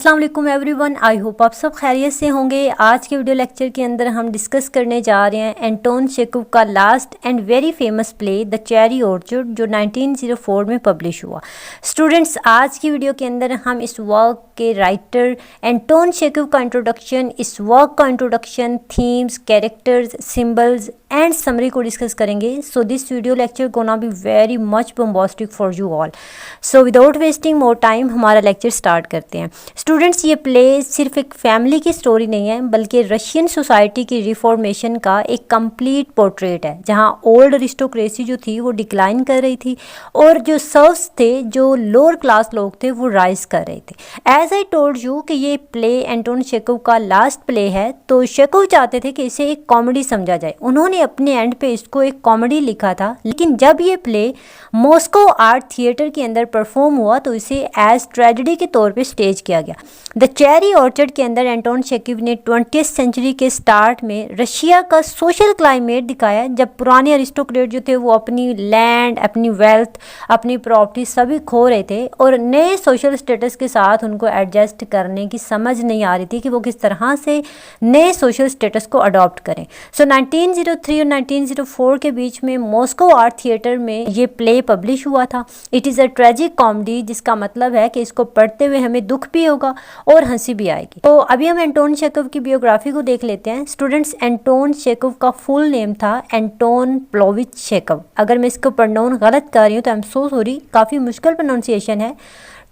अस्सलाम वालेकुम everyone, I hope आप सब खैरियत से होंगे। आज के वीडियो लेक्चर के अंदर हम डिस्कस करने जा रहे हैं एंटोन चेखव का last and very famous play the cherry orchard, जो 1904 में पब्लिश हुआ। स्टूडेंट्स, आज की वीडियो के अंदर हम इस वर्क के राइटर एंटोन चेखव का इंट्रोडक्शन, इस वर्क का introduction, themes, characters, symbols and summary को डिस्कस करेंगे। So this video lecture gonna be very much bombastic for you all. So without wasting more time हमारा लेक्चर स्टार्ट करते हैं। Students, ये play सिर्फ एक फैमिली की स्टोरी नहीं है, बल्कि रशियन सोसाइटी की रिफॉर्मेशन का एक कंप्लीट पोर्ट्रेट है, जहां ओल्ड अरिस्टोक्रेसी जो थी वो डिक्लाइन कर रही थी और जो सर्व्स थे, जो लोअर क्लास लोग थे, वो राइज कर रहे थे। एज आई टोल्ड यू कि ये प्ले एंटोन चेखव का लास्ट प्ले है, तो चेखव चाहते थे कि इसे एक कॉमेडी समझा जाए। उन्होंने अपने एंड पे इसको एक कॉमेडी लिखा था, लेकिन जब ये प्ले मॉस्को आर्ट थिएटर के अंदर परफॉर्म हुआ तो इसे एज ट्रेजेडी के तौर पे स्टेज किया गया। द चेरी ऑर्चर्ड के अंदर एंटोन चेखव ने 20th सेंचुरी के स्टार्ट में रशिया का सोशल क्लाइमेट दिखाया, जब पुराने अरिस्टोक्रेट जो थे वो अपनी लैंड, अपनी वेल्थ, अपनी प्रॉपर्टी सभी खो रहे थे और नए सोशल स्टेटस के साथ उनको एडजस्ट करने की समझ नहीं आ रही थी कि वो किस तरह से नए सोशल स्टेटस को अडॉप्ट करें। सो 1903 और 1904 के बीच में मॉस्को आर्ट थिएटर में ये प्ले पब्लिश हुआ था। It is a tragic comedy, जिसका मतलब है कि इसको पढ़ते हुए हमें दुख भी होगा और हंसी भी आएगी। तो अभी हम एंटोन चेखव की बायोग्राफी को देख लेते हैं। स्टूडेंट्स, एंटोन चेखव का फुल नेम था एंटोन प्लोविच चेखव। अगर मैं इसको प्रोनाउंस गलत कर रही हूँ तो आई एम सो सॉरी, काफ़ी मुश्किल प्रोनाउंसिएशन है।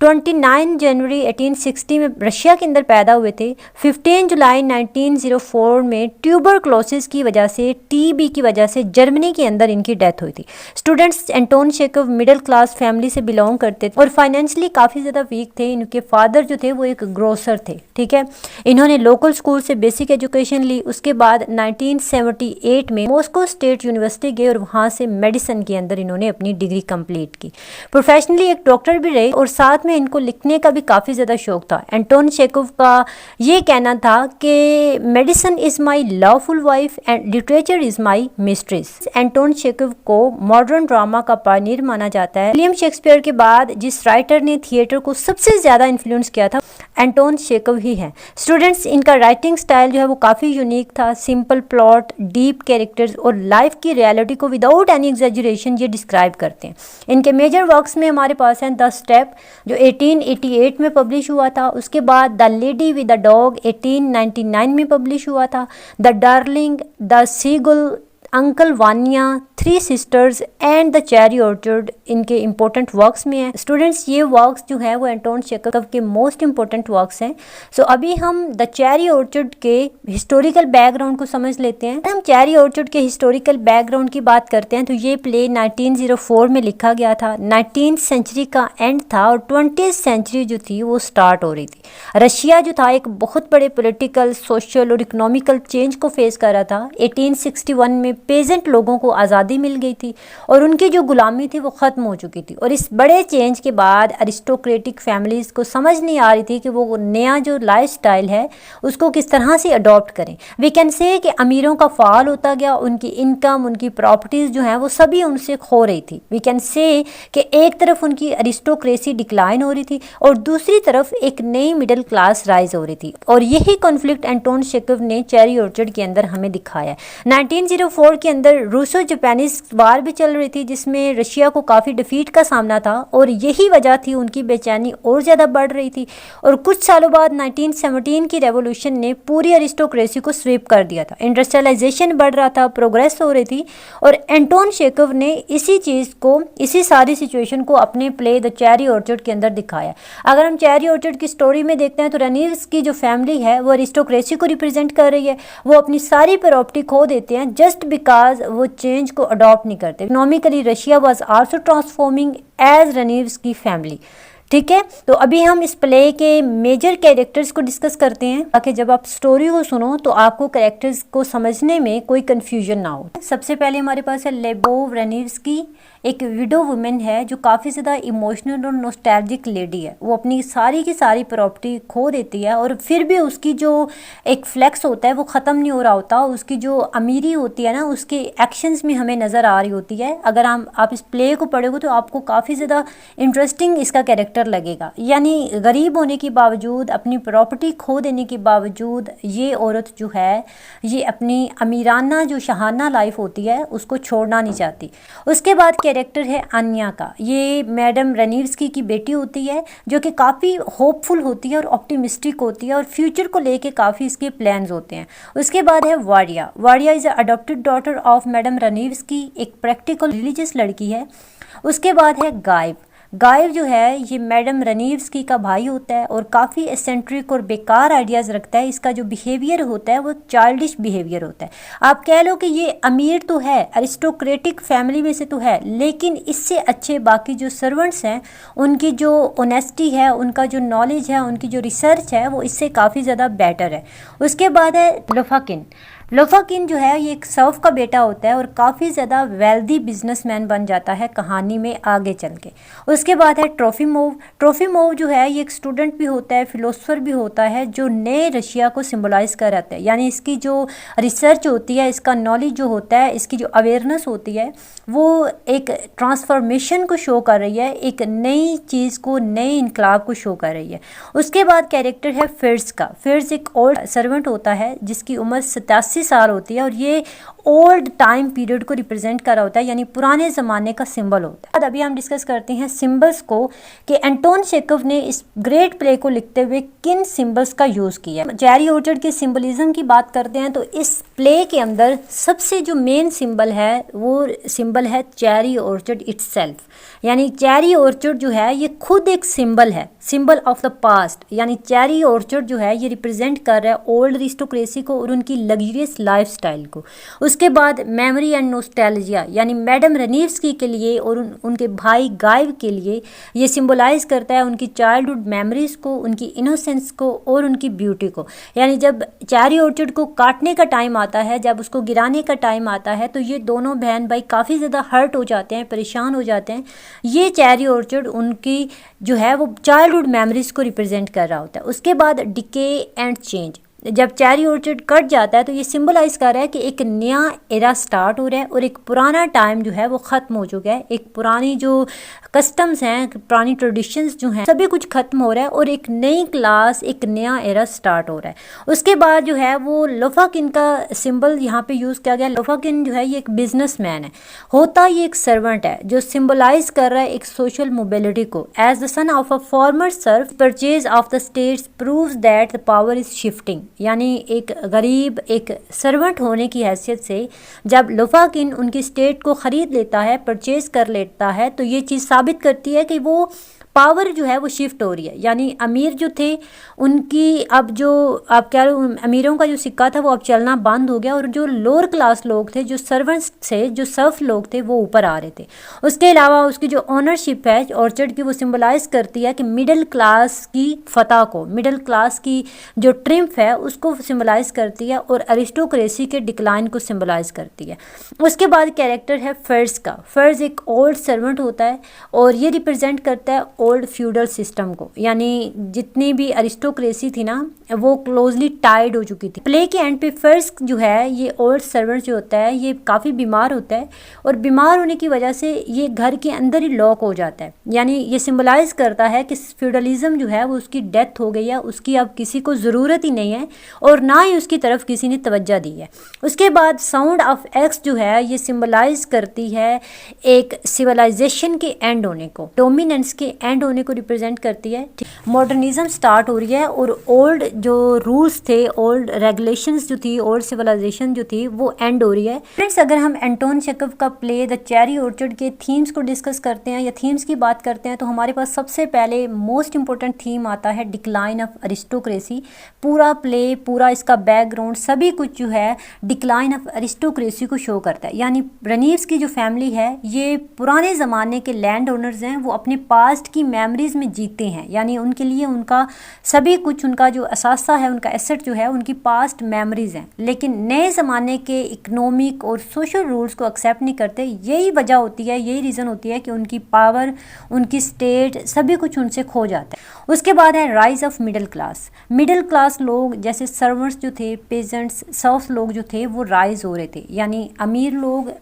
29 जनवरी 1860 में रशिया के अंदर पैदा हुए थे। 15 जुलाई 1904 में ट्यूबरक्लोसिस की वजह से, टीबी की वजह से जर्मनी के अंदर इनकी डेथ हुई थी। Students, Anton Chekhov middle class family से बिलोंग करते थे और फाइनेंशियली काफ़ी ज़्यादा वीक थे। इनके फादर जो थे वो एक ग्रोसर थे, ठीक है। इन्होंने लोकल स्कूल से बेसिक एजुकेशन ली। उसके बाद 1978 में मॉस्को स्टेट यूनिवर्सिटी गए और वहाँ से मेडिसिन के अंदर इन्होंने अपनी डिग्री कंप्लीट की। प्रोफेशनली एक डॉक्टर भी रहे और साथ में इनको लिखने का भी काफ़ी ज़्यादा शौक था। एंटोन चेखव का ये कहना था कि medicine is my loveful wife and literature is my mistress. Anton Chekhov को मॉडर्न ड्रामा का पायनियर माना जाता है। विलियम शेक्सपियर के बाद जिस राइटर ने थिएटर को सबसे ज़्यादा इन्फ्लुएंस किया था, एंटोन चेखव ही है। स्टूडेंट्स, इनका राइटिंग स्टाइल जो है वो काफ़ी यूनिक था। सिंपल प्लॉट, डीप कैरेक्टर्स और लाइफ की रियलिटी को विदाउट एनी एग्जैजरेशन ये डिस्क्राइब करते हैं। इनके मेजर वर्क्स में हमारे पास हैं द स्टेप, जो 1888 में पब्लिश हुआ था। उसके बाद the lady with the dog 1899 में पब्लिश हुआ था। The darling, the seagull, uncle Vaniya, three sisters and the cherry orchard इनके इंपॉर्टेंट वर्क्स में हैं। स्टूडेंट्स, ये वर्क्स जो है वो एंटोन चेखव के मोस्ट इंपॉर्टेंट वर्क्स हैं। सो अभी हम द चेरी ऑर्चर्ड के हिस्टोरिकल बैकग्राउंड को समझ लेते हैं। हम चेरी ऑर्चर्ड के हिस्टोरिकल बैकग्राउंड की बात करते हैं तो ये प्ले 1904 में लिखा गया था। 19th सेंचुरी का एंड था और 20th सेंचुरी जो थी वो स्टार्ट हो रही थी। रशिया जो था एक बहुत बड़े पोलिटिकल, सोशल और इकोनॉमिकल चेंज को फेस कर रहा था। 1861 में पेजेंट लोगों को आज़ादी मिल गई थी और उनकी जो गुलामी थी वो ख़त्म हो चुकी थी। और इस बड़े चेंज के बाद अरिस्टोक्रेटिक फैमिलीज़ को समझ नहीं आ रही थी कि वो नया जो लाइफस्टाइल है उसको किस तरह से अडॉप्ट करें। वी कैन से कि अमीरों का फाल होता गया, उनकी इनकम, उनकी प्रॉपर्टीज़ जो हैं वो सभी उनसे खो रही थी। वी कैन से कि एक तरफ उनकी अरिस्टोक्रेसी डिक्लाइन हो रही थी और दूसरी तरफ एक नई मिडिल क्लास राइज हो रही थी। और यही कॉन्फ्लिक्ट एंटोन चेखव ने चेरी ऑर्चर्ड के अंदर हमें दिखाया है। 1904 के अंदर रूसो जापानीज वार भी चल रही थी, जिसमें रशिया को काफ़ी डिफीट का सामना था और यही वजह थी उनकी बेचैनी और ज़्यादा बढ़ रही थी। और कुछ सालों बाद 1917 की रेवोल्यूशन ने पूरी अरिस्टोक्रेसी को स्वीप कर दिया था। इंडस्ट्रियलाइजेशन बढ़ रहा था, प्रोग्रेस हो रही थी और एंटोन चेखव ने इसी चीज़ को, इसी सारी सिचुएशन को अपने प्ले द चेरी ऑर्चर्ड के अंदर दिखाया। अगर हम चेरी ऑर्चर्ड की स्टोरी में देखते हैं तो रनीव्स की जो फैमिली है वो अरिस्टोक्रेसी को रिप्रेजेंट कर रही है। वो अपनी सारी प्रॉपर्टी खो देते हैं जस्ट बिकॉज वो चेंज को अडॉप्ट नहीं करते। Economically Russia was also transforming as Ranevskys की फैमिली, ठीक है। तो अभी हम इस प्ले के मेजर कैरेक्टर्स को डिस्कस करते हैं ताकि जब आप स्टोरी को सुनो तो आपको कैरेक्टर्स को समझने में कोई कंफ्यूजन ना हो। सबसे पहले हमारे पास है लेबोव रेनिव्स्की, एक विडो वुमेन है जो काफ़ी ज़्यादा इमोशनल और नॉस्टैल्जिक लेडी है। वो अपनी सारी की सारी प्रॉपर्टी खो देती है और फिर भी उसकी जो एक फ्लेक्स होता है वो ख़त्म नहीं हो रहा होता। उसकी जो अमीरी होती है ना, उसके एक्शंस में हमें नज़र आ रही होती है। अगर आप इस प्ले को पढ़ोगे तो आपको काफ़ी ज़्यादा इंटरेस्टिंग इसका कैरेक्टर कैरेक्टर लगेगा। यानी गरीब होने के बावजूद, अपनी प्रॉपर्टी खो देने के बावजूद ये औरत जो है ये अपनी अमीराना जो शहाना लाइफ होती है उसको छोड़ना नहीं चाहती। उसके बाद कैरेक्टर है अन्या का। ये मैडम रनीव्स्की की बेटी होती है जो कि काफ़ी होपफुल होती है और ऑप्टिमिस्टिक होती है और फ्यूचर को लेके काफ़ी इसके प्लान्स होते हैं। उसके बाद है Varya. Varya is a adopted daughter of madam Ranevsky, एक प्रैक्टिकल रिलीजियस लड़की है। उसके बाद है गायब। गायब जो है ये मैडम रनीव्स्की का भाई होता है और काफ़ी एसेंट्रिक और बेकार आइडियाज़ रखता है। इसका जो बिहेवियर होता है वो चाइल्डिश बिहेवियर होता है। आप कह लो कि ये अमीर तो है, अरिस्टोक्रेटिक फैमिली में से तो है, लेकिन इससे अच्छे बाकी जो सर्वेंट्स हैं उनकी जो ऑनेस्टी है, उनका जो नॉलेज है, उनकी जो रिसर्च है वो इससे काफ़ी ज़्यादा बेटर है। उसके बाद है लोफाकिन। लोफाकिन जो है ये एक सर्फ का बेटा होता है और काफ़ी ज़्यादा वेल्दी बिजनेसमैन बन जाता है कहानी में आगे चल के। उसके बाद है ट्रोफिमोव। ट्रोफिमोव जो है ये एक स्टूडेंट भी होता है, फिलोसफर भी होता है, जो नए रशिया को सिम्बलाइज कर रहा है। यानी इसकी जो रिसर्च होती है, इसका नॉलेज जो होता है, इसकी जो अवेयरनेस होती है वो एक ट्रांसफॉर्मेशन को शो कर रही है, एक नई चीज़ को, नए इनकलाब को शो कर रही है। उसके बाद कैरेक्टर है फिर्स का। फिर्स एक ओल्ड सर्वेंट होता है जिसकी उम्र 87 साल होती है और ये ओल्ड टाइम पीरियड को रिप्रेजेंट कर रहा होता है, यानी पुराने ज़माने का सिंबल होता है। अभी हम डिस्कस करते हैं सिंबल्स को कि एंटोन चेखव ने इस ग्रेट प्ले को लिखते हुए किन सिंबल्स का यूज़ किया है। चेरी ऑर्चर्ड के सिंबलिज्म की बात करते हैं तो इस प्ले के अंदर सबसे जो मेन सिंबल है वो सिंबल है चेरी ऑर्चर्ड इटसेल्फ। यानी चेरी ऑर्चर्ड जो है ये खुद एक सिंबल है, सिंबल ऑफ द पास्ट। यानी चेरी ऑर्चर्ड जो है ये रिप्रेजेंट कर रहा है ओल्ड अरिस्टोक्रेसी को और उनकी लग्जरियस लाइफस्टाइल को। उसके बाद मेमोरी एंड नोस्टैल्जिया, यानी मैडम रनीव्स्की के लिए और उनके भाई गायब के लिए ये सिंबलाइज करता है उनकी चाइल्डहुड मेमोरीज को, उनकी इनोसेंस को और उनकी ब्यूटी को। यानी जब चेरी ऑर्चर्ड को काटने का टाइम आता है, जब उसको गिराने का टाइम आता है, तो ये दोनों बहन भाई काफ़ी ज़्यादा हर्ट हो जाते हैं, परेशान हो जाते हैं। ये चेरी ऑर्चर्ड उनकी जो है वो चाइल्डहुड मेमोरीज को रिप्रेजेंट कर रहा होता है। उसके बाद डिके एंड चेंज। जब चेरी ऑर्चर्ड कट जाता है तो ये सिंबलाइज कर रहा है कि एक नया एरा स्टार्ट हो रहा है और एक पुराना टाइम जो है वो ख़त्म हो चुका है। एक पुरानी जो कस्टम्स हैं, पुरानी ट्रेडिशंस जो हैं, सभी कुछ ख़त्म हो रहा है और एक नई क्लास, एक नया एरा स्टार्ट हो रहा है। उसके बाद जो है वो लोफाकिन का सिंबल यहाँ पे यूज़ किया गया। लोफाकिन जो है ये एक बिजनेसमैन है, होता ये एक सर्वेंट है जो सिंबलाइज कर रहा है एक सोशल मोबिलिटी को। As the son of a former serf, purchase of the states proves that the power is shifting. यानी एक गरीब, एक सर्वेंट होने की हैसियत से जब लोफाकिन उनकी स्टेट को ख़रीद लेता है, परचेज कर लेता है, तो ये चीज़ साबित करती है कि वो पावर जो है वो शिफ्ट हो रही है। यानी अमीर जो थे उनकी अब जो आप कह रहे हो अमीरों का जो सिक्का था वो अब चलना बंद हो गया और जो लोअर क्लास लोग थे, जो सर्वेंट्स थे, जो सर्फ लोग थे, वो ऊपर आ रहे थे। उसके अलावा उसकी जो ओनरशिप है ऑर्चर्ड की वो सिंबलाइज करती है कि मिडिल क्लास की फतह को, मिडिल क्लास की जो ट्रिम्फ है उसको सिंबलाइज करती है और अरिस्टोक्रेसी के डिक्लाइन को सिंबलाइज करती है। उसके बाद कैरेक्टर है फर्ज का। फर्ज एक ओल्ड सर्वेंट होता है और ये रिप्रेजेंट करता है ओल्ड फ्यूडल सिस्टम को। यानी जितनी भी अरिस्टोक्रेसी थी ना वो क्लोजली टाइड हो चुकी थी। प्ले के एंड पे फर्स्ट जो है ये ओल्ड सर्वेंट जो होता है ये काफ़ी बीमार होता है और बीमार होने की वजह से ये घर के अंदर ही लॉक हो जाता है। यानी ये सिंबलाइज करता है कि फ्यूडलिज्म जो है वो उसकी डेथ हो गई है, उसकी अब किसी को ज़रूरत ही नहीं है और ना ही उसकी तरफ किसी ने तवज्जो दी है। उसके बाद साउंड ऑफ एक्स जो है ये सिंबलाइज करती है एक सिविलाइजेशन के एंड होने को, डोमिनेंस के एंड होने को रिप्रेजेंट करती है। मॉडर्निज्म स्टार्ट हो रही है और ओल्ड जो रूल्स थे, ओल्ड रेगुलेशंस जो थी, ओल्ड सिविलाइजेशन जो थी वो एंड हो रही है। फ्रेंड्स, अगर हम एंटोन चेखव का प्ले द चेरी ऑर्चर्ड के थीम्स को डिस्कस करते हैं या थीम्स की बात करते हैं तो हमारे पास सबसे पहले मोस्ट इंपॉर्टेंट थीम आता है डिक्लाइन ऑफ अरिस्टोक्रेसी। पूरा प्ले, पूरा इसका बैकग्राउंड, सभी कुछ जो है डिक्लाइन ऑफ अरिस्टोक्रेसी को शो करता है। यानी रनीव्स की जो फैमिली है ये पुराने ज़माने के लैंड ओनर्स हैं, वो अपने पास्ट की मेमोरीज में जीते हैं। यानी उनके लिए उनका सभी कुछ, उनका जो असासा है, उनका एसेट जो है उनकी पास्ट मेमोरीज हैं, लेकिन नए ज़माने के इकोनॉमिक और सोशल रूल्स को एक्सेप्ट नहीं करते। यही वजह होती है, यही रीज़न होती है कि उनकी पावर, उनकी स्टेट, सभी कुछ उनसे खो जाता है। उसके बाद है rise of middle class. Middle class लोग जैसे सर्वेंट्स जो थे, पेजेंट्स, सर्फ लोग जो थे वो राइज हो रहे थे। यानी अमीर लोग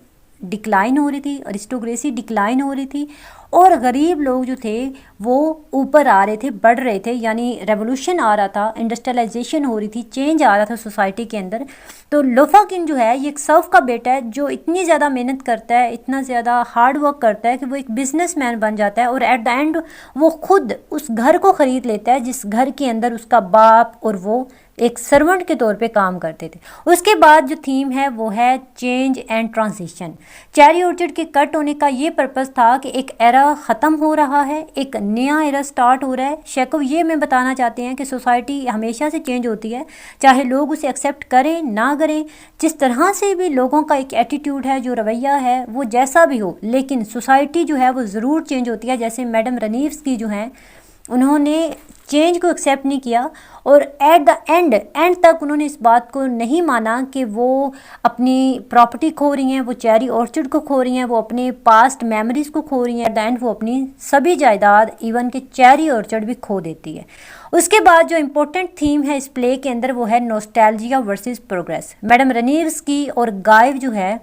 डिक्लाइन हो रही थी, अरिस्टोक्रेसी डिक्लाइन हो रही थी और गरीब लोग जो थे वो ऊपर आ रहे थे, बढ़ रहे थे, यानी रेवोल्यूशन आ रहा था, इंडस्ट्रियलाइजेशन हो रही थी, चेंज आ रहा था सोसाइटी के अंदर। तो लोफाकिन जो है ये एक सर्फ का बेटा है जो इतनी ज़्यादा मेहनत करता है, इतना ज़्यादा हार्ड वर्क करता है कि वो एक बिजनेसमैन बन जाता है और एट द एंड वो खुद उस घर को ख़रीद लेता है जिस घर के अंदर उसका बाप और वो एक सर्वेंट के तौर पे काम करते थे। उसके बाद जो थीम है वो है change and transition. Cherry orchard के कट होने का ये पर्पस था कि एक एरा ख़त्म हो रहा है, एक नया एरा स्टार्ट हो रहा है। शेकोव ये में बताना चाहते हैं कि सोसाइटी हमेशा से चेंज होती है, चाहे लोग उसे एक्सेप्ट करें ना करें, जिस तरह से भी लोगों का एक एटीट्यूड है, जो रवैया है वो जैसा भी हो, लेकिन सोसाइटी जो है वो ज़रूर चेंज होती है। जैसे मैडम रनीव्स्की जो हैं उन्होंने चेंज को एक्सेप्ट नहीं किया और एट द एंड तक उन्होंने इस बात को नहीं माना कि वो अपनी प्रॉपर्टी खो रही हैं, वो चेरी ऑर्चर्ड को खो रही हैं, वो अपने पास्ट मेमोरीज़ को खो रही हैं। एट द एंड वो अपनी सभी जायदाद इवन के चेरी ऑर्चर्ड भी खो देती है। उसके बाद जो इम्पोर्टेंट थीम है इस प्ले के अंदर वो है नॉस्टैल्जिया वर्सेस प्रोग्रेस। मैडम रनीव्स्की और गाइव जो है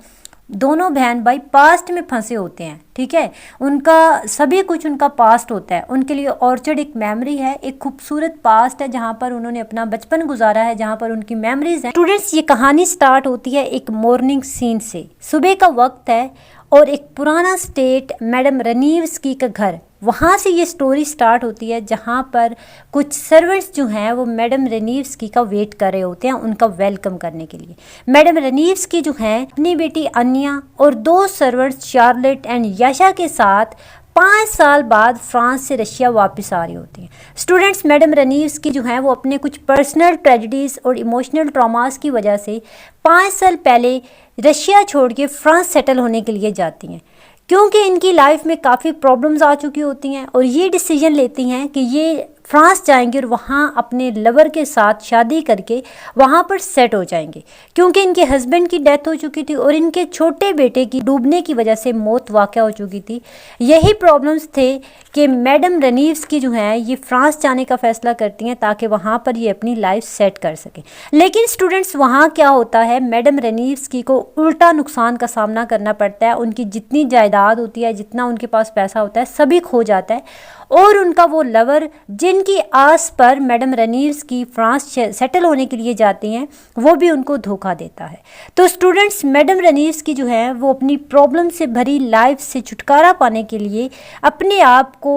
दोनों बहन भाई पास्ट में फंसे होते हैं, ठीक है, उनका सभी कुछ उनका पास्ट होता है। उनके लिए ऑर्चर्ड एक मेमोरी है, एक खूबसूरत पास्ट है जहाँ पर उन्होंने अपना बचपन गुजारा है, जहाँ पर उनकी मेमोरीज हैं। स्टूडेंट्स, ये कहानी स्टार्ट होती है एक मॉर्निंग सीन से। सुबह का वक्त है और एक पुराना स्टेट मैडम रनीव्स्की का घर, वहाँ से ये स्टोरी स्टार्ट होती है जहाँ पर कुछ सर्वेंट्स जो हैं वो मैडम रनीव्स्की का वेट कर रहे होते हैं उनका वेलकम करने के लिए। मैडम रनीव्स्की जो हैं अपनी बेटी अन्या और 2 सर्वेंट्स शार्लेट एंड याशा के साथ 5 साल बाद फ्रांस से रशिया वापस आ रही होती हैं। स्टूडेंट्स, मैडम रनीव्स्की जो हैं वो अपने कुछ पर्सनल ट्रेजेडीज़ और इमोशनल ट्रॉमास की वजह से 5 साल पहले रशिया छोड़ के फ्रांस सेटल होने के लिए जाती हैं, क्योंकि इनकी लाइफ में काफ़ी प्रॉब्लम्स आ चुकी होती हैं और ये डिसीजन लेती हैं कि ये फ्रांस जाएंगे और वहाँ अपने लवर के साथ शादी करके वहाँ पर सेट हो जाएंगे, क्योंकि इनके हस्बैंड की डेथ हो चुकी थी और इनके छोटे बेटे की डूबने की वजह से मौत वाक़ हो चुकी थी। यही प्रॉब्लम्स थे कि मैडम रनीव्स्की जो हैं ये फ्रांस जाने का फ़ैसला करती हैं ताकि वहाँ पर ये अपनी लाइफ सेट कर सकें। लेकिन स्टूडेंट्स, वहाँ क्या होता है, मैडम रनीव्स्की को उल्टा नुकसान का सामना करना पड़ता है। उनकी जितनी जायदाद होती है, जितना उनके पास पैसा होता है, सभी खो जाता है और उनका वो लवर जिनकी आस पर मैडम रनीव्स्की फ्रांस सेटल होने के लिए जाती हैं वो भी उनको धोखा देता है। तो स्टूडेंट्स, मैडम रनीव्स्की जो है वो अपनी प्रॉब्लम से भरी लाइफ से छुटकारा पाने के लिए अपने आप को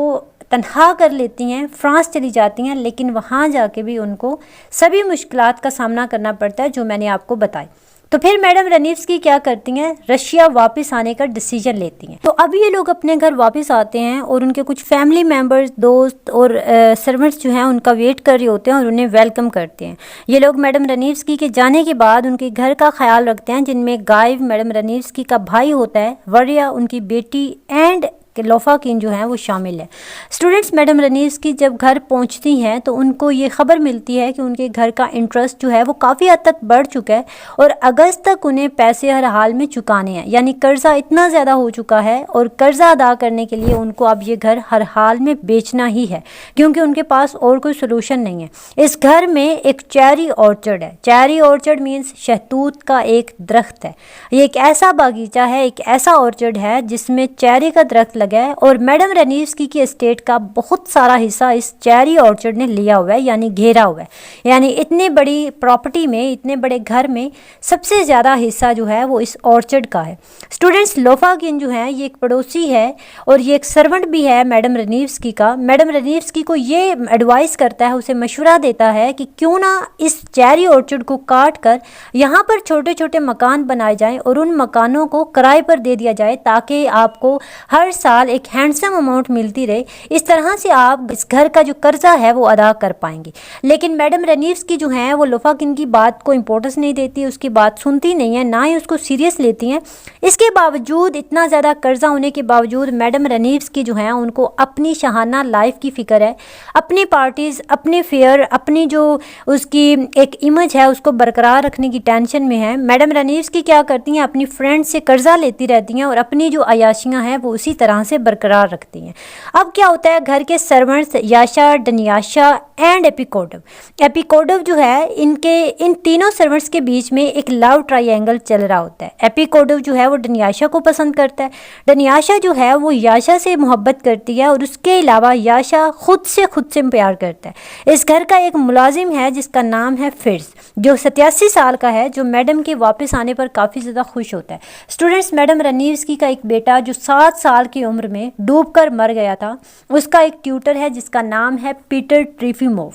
तन्हा कर लेती हैं, फ्रांस चली जाती हैं, लेकिन वहाँ जाके भी उनको सभी मुश्किलात का सामना करना पड़ता है जो मैंने आपको बताई। तो फिर मैडम रनीव्स्की क्या करती हैं, रशिया वापस आने का डिसीजन लेती हैं। तो अब ये लोग अपने घर वापस आते हैं और उनके कुछ फैमिली मेंबर्स, दोस्त और सर्वेंट्स जो हैं उनका वेट कर रहे होते हैं और उन्हें वेलकम करते हैं। ये लोग मैडम रनीव्स्की के जाने के बाद उनके घर का ख्याल रखते हैं, जिनमें गाइव मैडम रनीव्स्की का भाई होता है, वरिया उनकी बेटी एंड लोफाकिन जो हैं वो शामिल है। स्टूडेंट्स, मैडम रनीव्स्की जब घर पहुंचती हैं तो उनको ये खबर मिलती है कि उनके घर का इंटरेस्ट जो है वो काफ़ी हद तक बढ़ चुका है और अगस्त तक उन्हें पैसे हर हाल में चुकाने हैं, यानी कर्जा इतना ज़्यादा हो चुका है और कर्जा अदा करने के लिए उनको अब ये घर हर हाल में बेचना ही है, क्योंकि उनके पास और कोई सोल्यूशन नहीं है। इस घर में एक चेरी ऑर्चर्ड है। चेरी ऑर्चर्ड मीन्स शहतूत का एक दरख्त है। ये एक ऐसा बागीचा है, एक ऐसा ऑर्चर्ड है जिसमें चेरी का दरख्त है और मैडम रनीव्स्की की एस्टेट का बहुत सारा हिस्सा इस चेरी ऑर्चर्ड ने लिया हुआ है, यानी घेरा हुआ है। यानी इतनी बड़ी प्रॉपर्टी में, इतने बड़े घर में सबसे ज़्यादा हिस्सा जो है वो इस ऑर्चर्ड का है। स्टूडेंट्स, लोफाकिन जो है ये एक पड़ोसी है और ये एक सर्वेंट भी है मैडम रनीव्स्की का। मैडम रनीव्स्की को ये एडवाइस करता है, उसे मशवरा देता है कि क्यों ना इस चेरी ऑर्चर्ड को काट कर यहाँ पर छोटे छोटे मकान बनाए जाएँ और उन मकानों को किराए पर दे दिया जाए ताकि आपको हर साल एक हैंडसम अमाउंट मिलती रहे। इस तरह से आप इस घर का जो कर्जा है वो अदा कर पाएंगे। लेकिन मैडम रनीव्स्की जो हैं वो लोफाकिन की बात को इंपॉर्टेंस नहीं देती, उसकी बात सुनती नहीं है, ना ही उसको सीरियस लेती हैं। इसके बावजूद, इतना ज़्यादा कर्जा होने के बावजूद मैडम रनीव्स्की जो हैं उनको अपनी शहाना लाइफ की फ़िक्र है, अपनी पार्टीज़, अपने फेयर, अपनी जो उसकी एक इमेज है उसको बरकरार रखने की टेंशन में है। मैडम रनीव्स्की क्या करती हैं, अपनी फ्रेंड से कर्जा लेती रहती हैं और अपनी जो अयाशियाँ हैं वो उसी तरह से बरकरार रखती हैं। अब क्या होता है, घर के सर्वेंट्स याशा, डनियाशा एंड एपिकोडव जो है, इन तीनों सर्वेंट्स के बीच में एक लव ट्रायंगल चल रहा होता है। एपिकोडव जो है वो डनियाशा को पसंद करता है, डनियाशा जो है वो याशा से मोहब्बत करती है, और उसके अलावा याशा खुद से प्यार करता है। इस घर का एक मुलाजिम है जिसका नाम है फिर्स, जो 87 साल का है, जो मैडम के वापस आने पर काफ़ी ज़्यादा खुश होता है। स्टूडेंट्स, मैडम रनीव्स्की का एक बेटा जो 7 साल की उम्र में डूबकर मर गया था, उसका एक ट्यूटर है जिसका नाम है पीटर ट्रोफिमोव।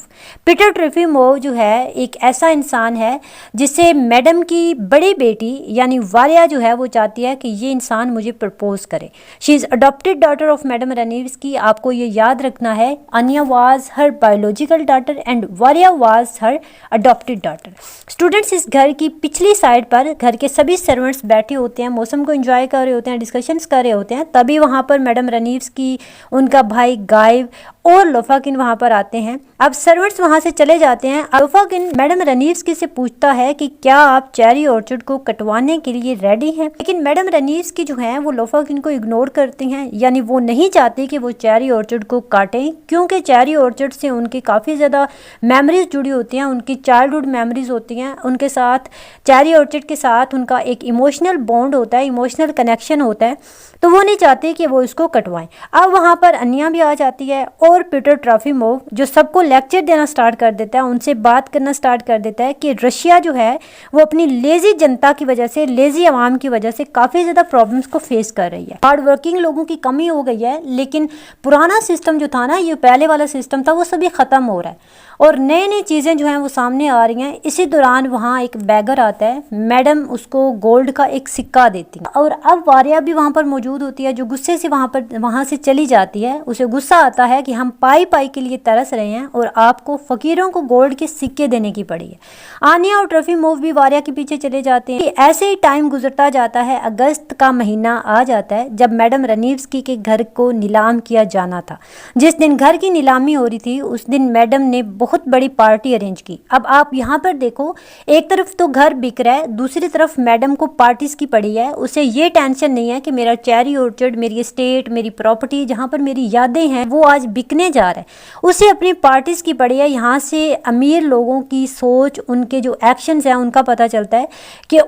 पीटर ट्रोफिमोव जो है एक ऐसा इंसान है जिसे मैडम की बड़ी बेटी यानी वालिया जो है वो चाहती है कि ये इंसान मुझे प्रपोज करे। She is adopted daughter of madam Ranevsky. आपको ये याद रखना है, Anya was her biological daughter and Varya was her adopted daughter. Students, इस घर की पिछली साइड पर घर के सभी सर्वेंट्स बैठे होते हैं, मौसम को एंजॉय कर रहे होते हैं, डिस्कशंस कर रहे होते हैं। तभी वहाँ पर मैडम रनीव्स्की, उनका भाई गाइव और लोफाकिन वहाँ पर आते हैं। अब सर्वेंट्स वहाँ से चले जाते हैं। लोफाकिन मैडम रनीव्स्की से पूछता है कि क्या आप चेरी ऑर्चर्ड को कटवाने के लिए रेडी हैं, लेकिन मैडम रनीव्स्की जो है वो लोफाकिन को इग्नोर करती हैं, यानी वो नहीं चाहती कि वो चेरी ऑर्चर्ड को काटें, क्योंकि चेरी ऑर्चर्ड से उनकी काफ़ी ज़्यादा मेमोरीज जुड़ी होती हैं, उनकी चाइल्डहुड मेमोरीज होती हैं, उनके साथ चेरी ऑर्चर्ड के साथ उनका एक इमोशनल बॉन्ड होता है, इमोशनल कनेक्शन होता है, तो वो नहीं चाहते कि वो इसको कटवाएं। अब वहाँ पर अन्या भी आ जाती है और पीटर ट्रोफिमोव जो सबको लेक्चर देना स्टार्ट कर देता है, उनसे बात करना स्टार्ट कर देता है कि रशिया जो है वो अपनी लेज़ी जनता की वजह से, लेज़ी आवाम की वजह से काफ़ी ज़्यादा प्रॉब्लम्स को फेस कर रही है। हार्ड वर्किंग लोगों की कमी हो गई है, लेकिन पुराना सिस्टम जो था ना, ये पहले वाला सिस्टम था, वो सभी ख़त्म हो रहा है और नई नई चीज़ें जो हैं वो सामने आ रही हैं। इसी दौरान वहाँ एक बैगर आता है, मैडम उसको गोल्ड का एक सिक्का देती है और अब वारिया भी वहाँ पर मौजूद होती है, जो गुस्से से वहाँ से चली जाती है। उसे गुस्सा आता है कि हम पाई के लिए तरस रहे हैं और आपको फ़कीरों को गोल्ड के सिक्के देने की पड़ी है। आनिया और ट्रोफिमोव भी वारिया के पीछे चले जाते हैं। ऐसे ही टाइम गुजरता जाता है। अगस्त का महीना आ जाता है जब मैडम रनीव्स्की के घर को नीलाम किया जाना था। जिस दिन घर की नीलामी हो रही थी उस दिन मैडम ने बहुत बड़ी पार्टी अरेंज की। अब आप यहाँ पर देखो, एक तरफ तो घर बिक रहा है, दूसरी तरफ मैडम को पार्टीज की पड़ी है। उसे ये टेंशन नहीं है कि मेरा चेरी ऑर्चर्ड, मेरी एस्टेट, मेरी प्रॉपर्टी, जहाँ पर मेरी यादें हैं, वो आज बिकने जा रहा है। उसे अपनी पार्टीज की पड़ी है। यहाँ से अमीर लोगों की सोच, उनके जो एक्शंस हैं उनका पता चलता है कि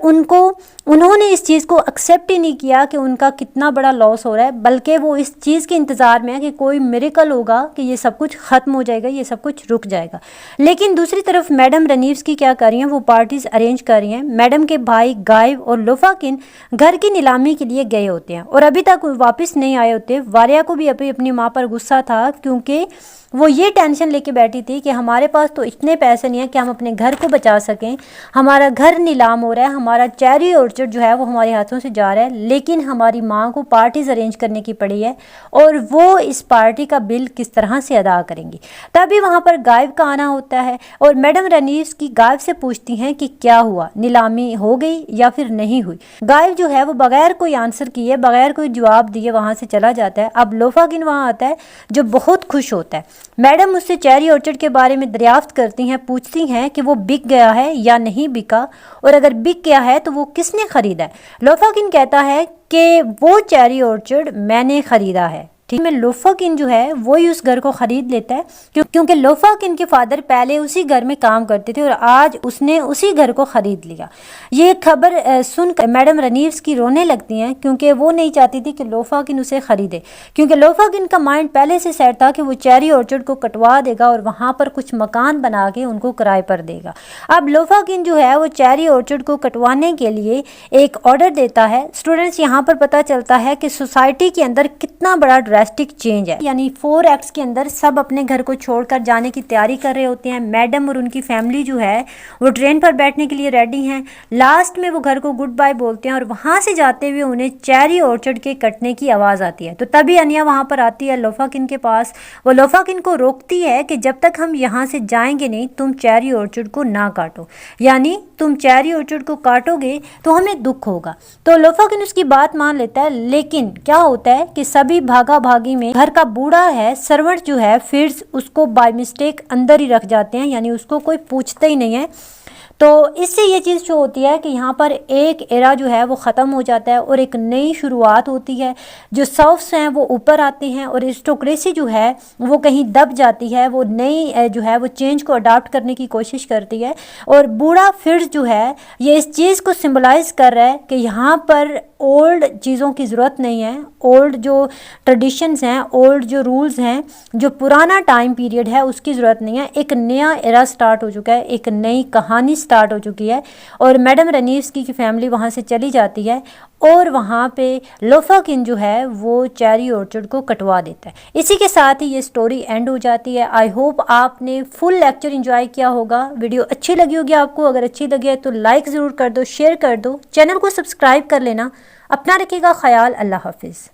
उन्होंने इस चीज़ को एक्सेप्ट ही नहीं किया कि उनका कितना बड़ा लॉस हो रहा है, बल्कि वो इस चीज़ के इंतज़ार में है कि कोई मिरेकल होगा कि ये सब कुछ ख़त्म हो जाएगा, ये सब कुछ रुक जाएगा। लेकिन दूसरी तरफ मैडम रनीव्स्की क्या कर रही हैं, वो पार्टीज अरेंज कर रही हैं। मैडम के भाई गाइव और लोफाकिन घर की नीलामी के लिए गए होते हैं और अभी तक वापस नहीं आए होते। वारिया को भी अभी अपनी माँ पर गुस्सा था, क्योंकि वो ये टेंशन लेके बैठी थी कि हमारे पास तो इतने पैसे नहीं है कि हम अपने घर को बचा सकें, हमारा घर नीलाम हो रहा है, हमारा चेरी ऑर्चर्ड जो है वो हमारे हाथों से जा रहा है, लेकिन हमारी माँ को पार्टीज अरेंज करने की पड़ी है और वो इस पार्टी का बिल किस तरह से अदा करेंगी। तभी वहाँ पर गाइव का आना होता है और मैडम रनीव्स्की गाइव से पूछती हैं कि क्या हुआ, नीलामी हो गई या फिर नहीं हुई। गाइव जो है वो बगैर कोई आंसर किए, बगैर कोई जवाब दिए वहाँ से चला जाता है। अब लोफाकिन वहाँ आता है जो बहुत खुश होता है। मैडम उससे चेरी ऑर्चर्ड के बारे में दरियाफ्त करती हैं, पूछती हैं कि वो बिक गया है या नहीं बिका, और अगर बिक गया है तो वो किसने ख़रीदा है। लोफाकिन कहता है कि वो चेरी ऑर्चर्ड मैंने ख़रीदा है। ठीक है, लोफाकिन जो है वो ही उस घर को ख़रीद लेता है, क्योंकि लोफाकिन के फादर पहले उसी घर में काम करते थे और आज उसने उसी घर को ख़रीद लिया। ये खबर सुनकर मैडम रनीव्स्की रोने लगती हैं, क्योंकि वो नहीं चाहती थी कि लोफाकिन उसे ख़रीदे, क्योंकि लोफाकिन का माइंड पहले से सेट था कि वो चेरी ऑर्चर्ड को कटवा देगा और वहाँ पर कुछ मकान बना के उनको किराए पर देगा। अब लोफाकिन जो है वो चेरी ऑर्चर्ड को कटवाने के लिए एक ऑर्डर देता है। स्टूडेंट्स, यहाँ पर पता चलता है कि सोसाइटी के अंदर कितना बड़ा ड्रास्टिक चेंज है, यानी 4 एक्ट्स के अंदर सब अपने घर को छोड़कर जाने की तैयारी कर रहे होते हैं। मैडम और उनकी फैमिली जो है वो ट्रेन पर बैठने के लिए रेडी हैं। लास्ट में वो घर को गुड बाय बोलते हैं और वहाँ से जाते हुए उन्हें चेरी ऑर्चर्ड के कटने की आवाज़ आती है। तो तभी अनिया वहाँ पर आती है लोफाकिन के पास। वो लोफाकिन को रोकती है कि जब तक हम यहाँ से जाएंगे नहीं, तुम चेरी ऑर्चर्ड को ना काटो, यानी तुम चेरी ऑर्चर्ड को काटोगे तो हमें दुख होगा। तो लोफाकिन उसकी बात मान लेता है, लेकिन क्या होता है कि सभी भागा भागी में घर का बूढ़ा है, सर्वेंट जो है, फिर उसको बाय मिस्टेक अंदर ही रख जाते हैं, यानी उसको कोई पूछता ही नहीं है। तो इससे ये चीज़ जो होती है कि यहाँ पर एक एरा जो है वो ख़त्म हो जाता है और एक नई शुरुआत होती है। जो सर्फ्स हैं वो ऊपर आते हैं और एरिस्टोक्रेसी जो है वो कहीं दब जाती है, वो नई जो है वो चेंज को अडाप्ट करने की कोशिश करती है। और बूढ़ा फिर जो है ये इस चीज़ को सिंबलाइज कर रहा है कि यहाँ पर ओल्ड चीज़ों की ज़रूरत नहीं है, ओल्ड जो ट्रेडिशंस हैं, ओल्ड जो रूल्स हैं, जो पुराना टाइम पीरियड है उसकी ज़रूरत नहीं है। एक नया एरा स्टार्ट हो चुका है, एक नई कहानी स्टार्ट हो चुकी है। और मैडम रनीव्स्की की फैमिली वहाँ से चली जाती है और वहाँ पे लोफाकिन जो है वो चेरी ऑर्चर्ड को कटवा देता है। इसी के साथ ही ये स्टोरी एंड हो जाती है। आई होप आपने फुल लेक्चर एंजॉय किया होगा। वीडियो अच्छी लगी होगी आपको, अगर अच्छी लगी है तो लाइक ज़रूर कर दो, शेयर कर दो, चैनल को सब्सक्राइब कर लेना। अपना रखिएगा ख्याल। अल्लाह हाफिज़।